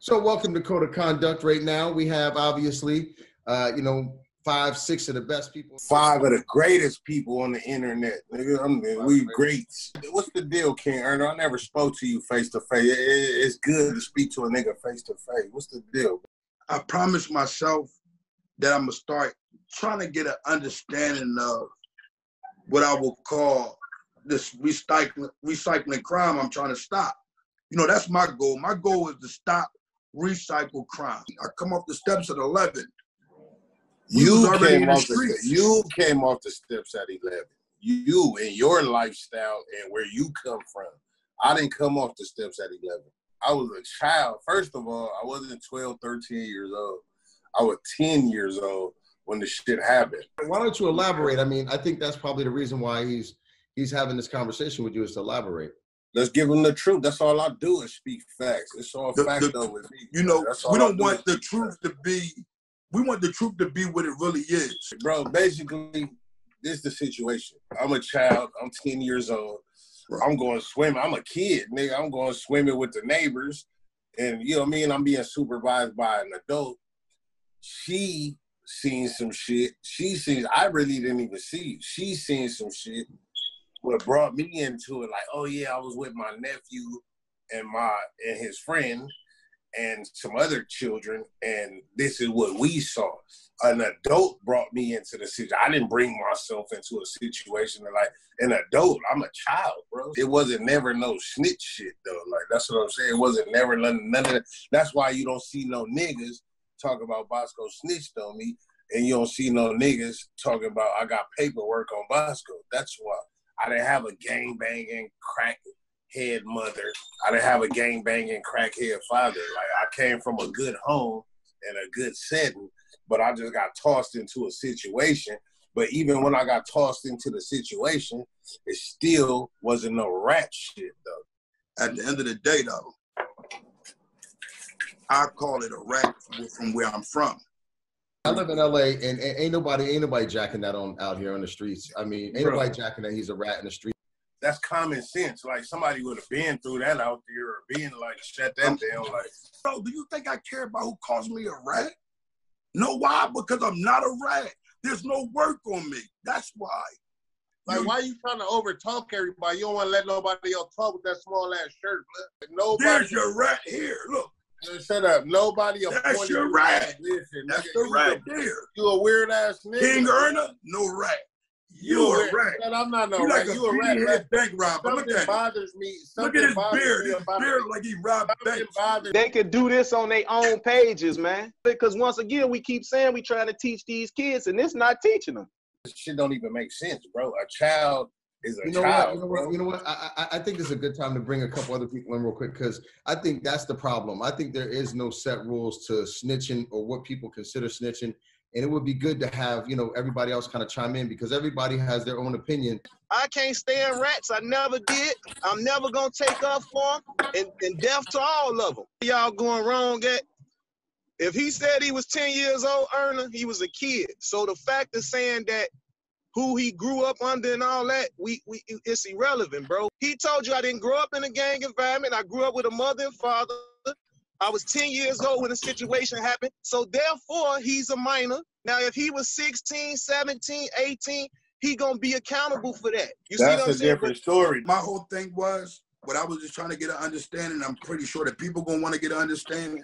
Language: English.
So welcome to Code of Conduct. Right now, we have obviously, 5, 6 of the best people. 5 of the greatest people on the internet. Nigga, we greats. What's the deal, Kingearner? I never spoke to you face to face. It's good to speak to a nigga face to face. What's the deal? I promised myself that I'm gonna start trying to get an understanding of what I will call this recycling crime I'm trying to stop. You know, that's my goal. My goal is to stop recycle crime. I come off the steps at 11. You came off the steps at 11. You and your lifestyle and where you come from. I didn't come off the steps at 11. I was a child. First of all, I wasn't 12, 13 years old. I was 10 years old when the shit happened. Why don't you elaborate? I mean, I think that's probably the reason why he's having this conversation with you, is to elaborate. Let's give him the truth. That's all I do is speak facts. It's all facts though with me. You know, we don't want the truth to be, we want the truth to be what it really is. Bro, basically, this is the situation. I'm a child. I'm 10 years old. I'm going swimming. I'm a kid, nigga. I'm going swimming with the neighbors. And, you know what I mean? I'm being supervised by an adult. She seen some shit. I really didn't even see it. She seen some shit. What brought me into it, like, oh yeah, I was with my nephew and his friend and some other children, and this is what we saw. An adult brought me into the situation. I didn't bring myself into a situation that, like, an adult. I'm a child, bro. It wasn't never no snitch shit though. Like, that's what I'm saying. It wasn't never none of that. That's why you don't see no niggas talk about Boskoe snitched on me, and you don't see no niggas talking about I got paperwork on Boskoe. That's why. I didn't have a gang-banging, crackhead mother. I didn't have a gang-banging, crackhead father. Like, I came from a good home and a good setting, but I just got tossed into a situation. But even when I got tossed into the situation, it still wasn't no rat shit, though. At the end of the day, though, I call it a rat from where I'm from. I live in LA, and ain't nobody jacking that out here on the streets. I mean, ain't nobody jacking that he's a rat in the street. That's common sense. Like, somebody would have been through that out there, or been like, shut that down. Like, bro, do you think I care about who calls me a rat? No, why? Because I'm not a rat. There's no work on me. That's why. Like, why are you trying to overtalk everybody? You don't want to let nobody else talk with that small ass shirt. Like, nobody. There's your rat here. Look. Shut up. Nobody. That's your rat. That's the rat there. You a weird ass nigga. Kingearner, no rat. You a rat. I'm not no rat. Like you a rat. Bank robber. Look at bothers me. Look at his beard. His beard like he robbed banks. They could do this on their own pages, man. Because once again, we keep saying we trying to teach these kids, and it's not teaching them. This shit don't even make sense, bro. A child is a child. You know what? I think this is a good time to bring a couple other people in real quick, because I think that's the problem. I think there is no set rules to snitching or what people consider snitching. And it would be good to have, everybody else kind of chime in, because everybody has their own opinion. I can't stand rats. I never did. I'm never going to take up for them. And death to all of them. Y'all going wrong at. If he said he was 10 years old, Erna, he was a kid. So the fact of saying that who he grew up under and all that, it's irrelevant, bro. He told you I didn't grow up in a gang environment. I grew up with a mother and father. I was 10 years old when the situation happened. So therefore, he's a minor. Now, if he was 16, 17, 18, he gonna be accountable for that. You see what I'm saying? That's a different story. My whole thing was, what I was just trying to get an understanding, I'm pretty sure that people gonna want to get an understanding.